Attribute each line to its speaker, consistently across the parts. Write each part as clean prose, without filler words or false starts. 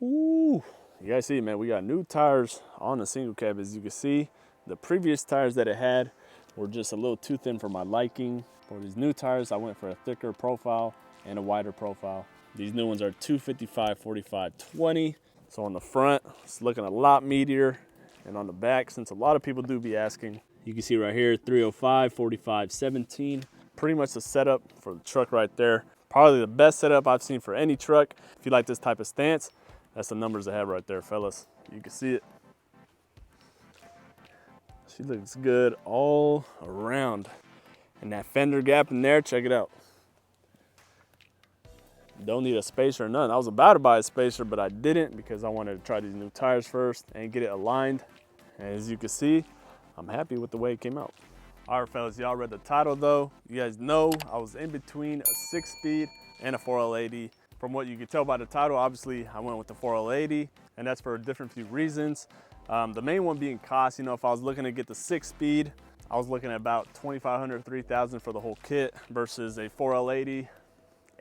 Speaker 1: Ooh, you guys see, man, we got new tires on the single cab. As you can see, the previous tires that it had were just a little too thin for my liking. For these new tires, I went for a thicker profile and a wider profile. These new ones are 255, 45, 20. So on the front, it's looking a lot meatier. And on the back, since a lot of people do be asking, you can see right here, 305, 45, 17. Pretty much the setup for the truck right there. Probably the best setup I've seen for any truck. If you like this type of stance, that's the numbers I have right there, fellas. You can see it. She looks good all around. And that fender gap in there, check it out. Don't need a spacer or none. I was about to buy a spacer, but I didn't because I wanted to try these new tires first and get it aligned. And as you can see, I'm happy with the way it came out. All right, fellas, y'all read the title though. You guys know I was in between a 6-speed and a 4L80. From what you can tell by the title, obviously I went with the 4L80, and that's for a different few reasons. The main one being cost. You know, if I was looking to get the 6-speed, I was looking at about $2,500, $3,000 for the whole kit versus a 4L80,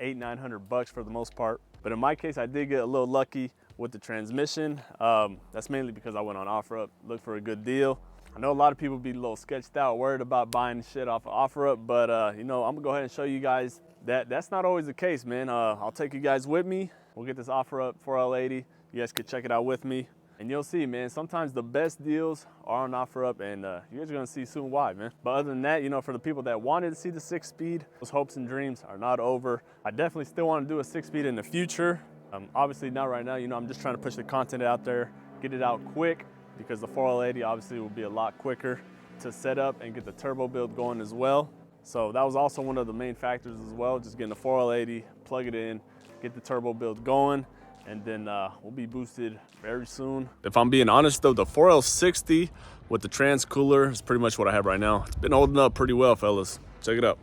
Speaker 1: $800, $900 for the most part. But in my case, I did get a little lucky with the transmission. That's mainly because I went on OfferUp, looked for a good deal. I know a lot of people be a little sketched out, worried about buying shit off of OfferUp, but you know, I'm gonna go ahead and show you guys that that's not always the case, man. I'll take you guys with me. We'll get this OfferUp 4L80. You guys can check it out with me, and you'll see, man, sometimes the best deals are on OfferUp, and you guys are gonna see soon why, man. But other than that, you know, for the people that wanted to see the 6-speed, those hopes and dreams are not over. I definitely still want to do a 6-speed in the future. Obviously not right now, you know, I'm just trying to push the content out there, get it out quick, because the 4L80 obviously will be a lot quicker to set up and get the turbo build going as well. So that was also one of the main factors as well, just getting the 4L80, plug it in, get the turbo build going, and then we'll be boosted very soon. If I'm being honest though, the 4L60 with the trans cooler is pretty much what I have right now. It's been holding up pretty well, fellas. Check it out.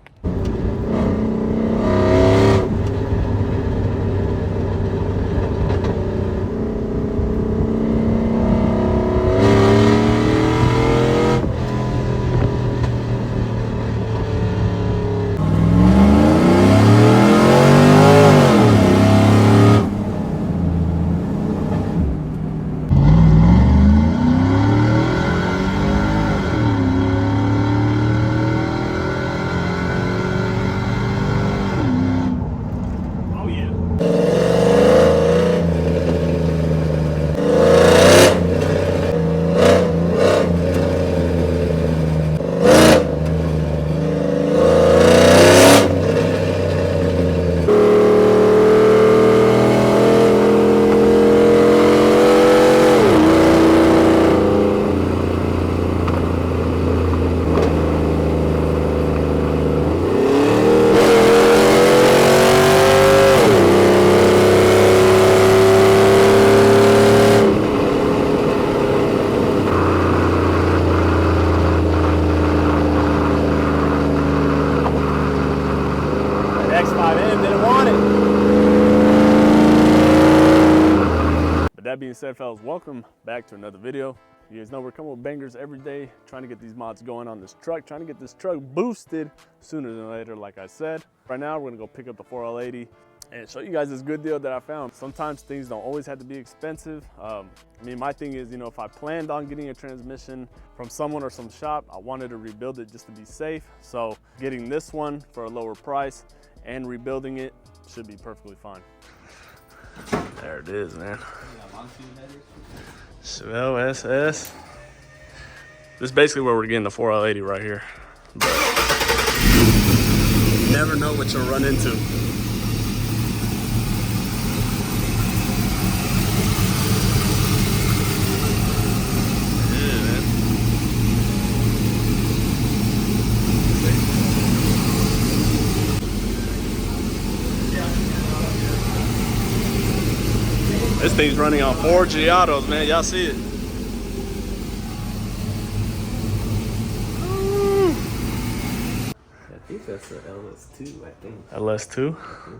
Speaker 1: That being said, fellas, welcome back to another video. You guys know we're coming with bangers every day, trying to get these mods going on this truck, trying to get this truck boosted sooner than later, like I said. Right now, we're gonna go pick up the 4L80 and show you guys this good deal that I found. Sometimes things don't always have to be expensive. I mean, my thing is, you know, if I planned on getting a transmission from someone or some shop, I wanted to rebuild it just to be safe. So getting this one for a lower price and rebuilding it should be perfectly fine. There it is, man. Swell SS. This is basically where we're getting the 4L80 right here. But you never know what you'll run into. Yeah, man. This thing's running on 4 Giottos, man. Y'all see it?
Speaker 2: I think that's an LS2, I think.
Speaker 1: LS2?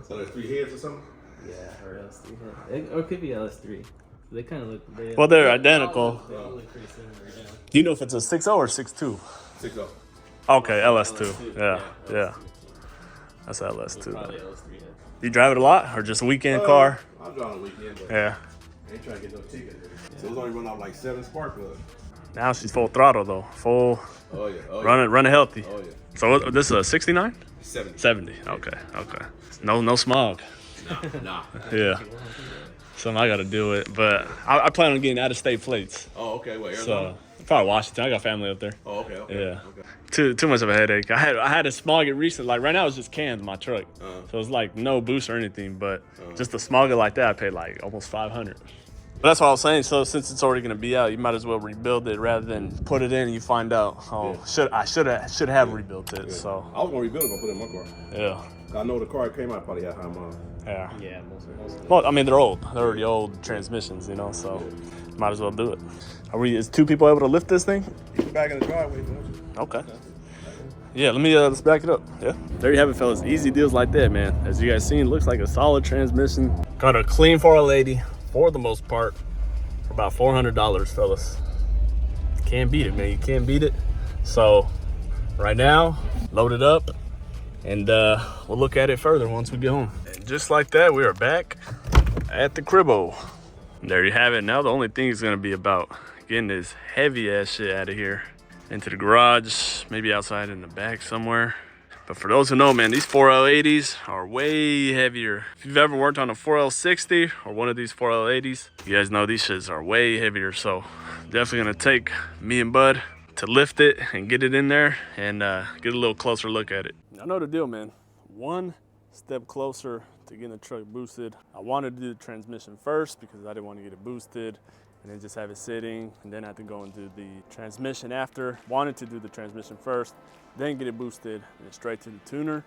Speaker 3: So there's 3 heads or something?
Speaker 2: Yeah, or LS3 head. Or it could be LS3. They kind of look...
Speaker 1: Well, they're identical.
Speaker 2: They all look pretty similar, yeah.
Speaker 1: Do you know if it's a 6.0 or 6.2?
Speaker 3: 6.0.
Speaker 1: Okay, LS2.
Speaker 2: LS2.
Speaker 1: Yeah.
Speaker 2: LS2.
Speaker 1: That's LS2.
Speaker 2: Probably LS3 head.
Speaker 1: You drive it a lot or just a weekend car?
Speaker 3: I'll drive on the weekend, but
Speaker 1: Yeah.
Speaker 3: Ain't trying to get no ticket. So it's only run off like 7 spark plugs.
Speaker 1: Now she's full throttle though, full.
Speaker 3: Oh yeah. Oh,
Speaker 1: running healthy.
Speaker 3: Oh yeah.
Speaker 1: So this is a 69?
Speaker 3: 70.
Speaker 1: 70. Okay. No smog.
Speaker 3: Nah.
Speaker 1: Yeah. Something I got to deal with, but I plan on getting out of state plates.
Speaker 3: Oh, okay. Wait,
Speaker 1: So
Speaker 3: Arizona?
Speaker 1: probably Washington. I got family up there.
Speaker 3: Oh, okay.
Speaker 1: Yeah.
Speaker 3: Okay.
Speaker 1: Too much of a headache. I had to smog it recently. Like right now, it's just cans in my truck, so it's like no boost or anything. But just to smog it like that, I paid like almost $500. But that's what I was saying. So since it's already gonna be out, you might as well rebuild it rather than put it in and you find out, I should have rebuilt it.
Speaker 3: Yeah.
Speaker 1: So
Speaker 3: I was gonna rebuild it, but put it in my car.
Speaker 1: yeah.
Speaker 3: I know the car it came out probably had high miles.
Speaker 1: Yeah.
Speaker 2: Yeah, most of them.
Speaker 1: Well, I mean they're old. They're already old transmissions, you know. So might as well do it. Is 2 people able to lift this thing?
Speaker 3: You can back in the driveway if you want to.
Speaker 1: Okay. Yeah, let's back it up. Yeah. There you have it, fellas. Easy deals like that, man. As you guys seen, looks like a solid transmission. Got a clean 4L80 for the most part for about $400, fellas. Can't beat it, man. You can't beat it. So right now, load it up and we'll look at it further once we get home. And just like that, we are back at the cribbo. There you have it. Now the only thing is gonna be about getting this heavy ass shit out of here into the garage, maybe outside in the back somewhere. But for those who know, man, these 4L80s are way heavier. If you've ever worked on a 4L60 or one of these 4L80s, you guys know these shits are way heavier. So definitely gonna take me and Bud to lift it and get it in there and get a little closer look at it. I know the deal, man. One step closer to getting the truck boosted. I wanted to do the transmission first because I didn't want to get it boosted and then just have it sitting and then have to go and do the transmission after. Wanted to do the transmission first, then get it boosted and then straight to the tuner.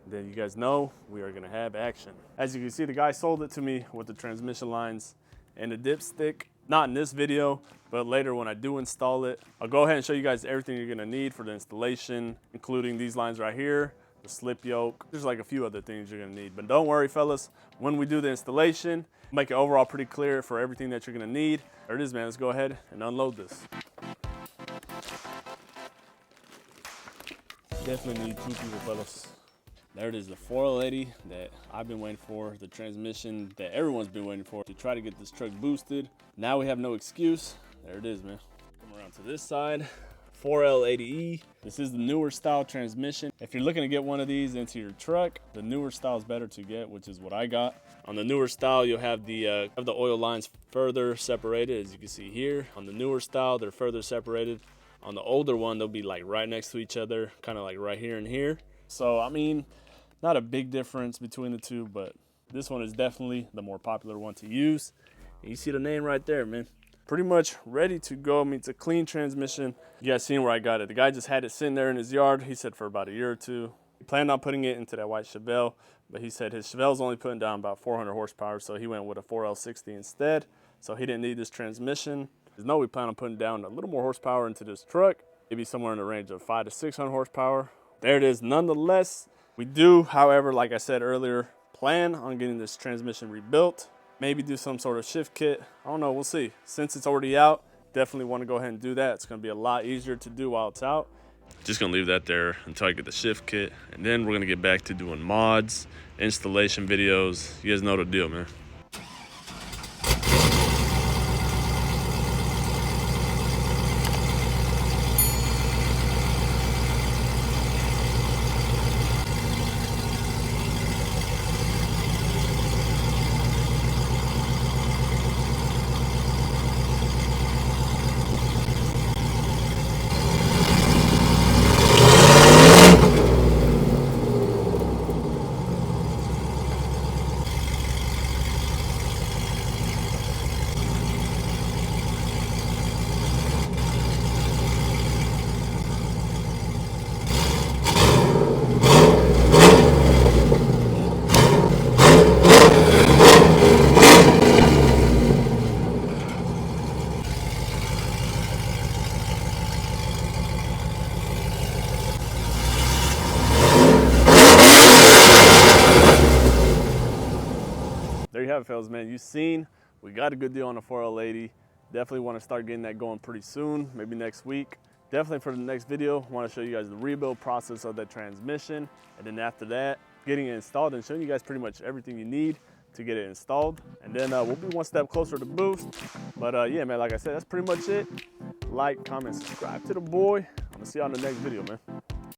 Speaker 1: Then you guys know we are gonna have action. As you can see, the guy sold it to me with the transmission lines and the dipstick. Not in this video, but later when I do install it, I'll go ahead and show you guys everything you're gonna need for the installation, including these lines right here, the slip yoke. There's like a few other things you're gonna need, but don't worry, fellas. When we do the installation, make it overall pretty clear for everything that you're gonna need. There it is, man. Let's go ahead and unload this. Definitely need 2 people, fellas. There it is, the 4L80 that I've been waiting for, the transmission that everyone's been waiting for to try to get this truck boosted. Now we have no excuse. There it is, man. Come around to this side. 4L80E. This is the newer style transmission. If you're looking to get one of these into your truck, the newer style is better to get, which is what I got. On the newer style, you'll have the oil lines further separated, as you can see here. On the newer style, they're further separated. On the older one, they'll be like right next to each other, kind of like right here and here. So, I mean, not a big difference between the two, but this one is definitely the more popular one to use. And you see the name right there, man. Pretty much ready to go. I mean, it's a clean transmission. You guys seen where I got it. The guy just had it sitting there in his yard. He said for about a year or 2. He planned on putting it into that white Chevelle, but he said his Chevelle's only putting down about 400 horsepower, so he went with a 4L60 instead. So he didn't need this transmission. There's no, we plan on putting down a little more horsepower into this truck, maybe somewhere in the range of 500 to 600 horsepower. There it is. Nonetheless, we do, however, like I said earlier, plan on getting this transmission rebuilt. Maybe do some sort of shift kit. I don't know, we'll see. Since it's already out, definitely want to go ahead and do that. It's going to be a lot easier to do while it's out. Just going to leave that there until I get the shift kit. And then we're going to get back to doing mods, installation videos. You guys know the deal, man. There you have it, fellas, man. You've seen we got a good deal on the 4L80. Definitely want to start getting that going pretty soon, maybe next week. Definitely for the next video, want to show you guys the rebuild process of that transmission. And then after that, getting it installed and showing you guys pretty much everything you need to get it installed. And then we'll be one step closer to boost. But yeah, man, like I said, that's pretty much it. Like, comment, subscribe to the boy. I'm gonna see you on the next video, man.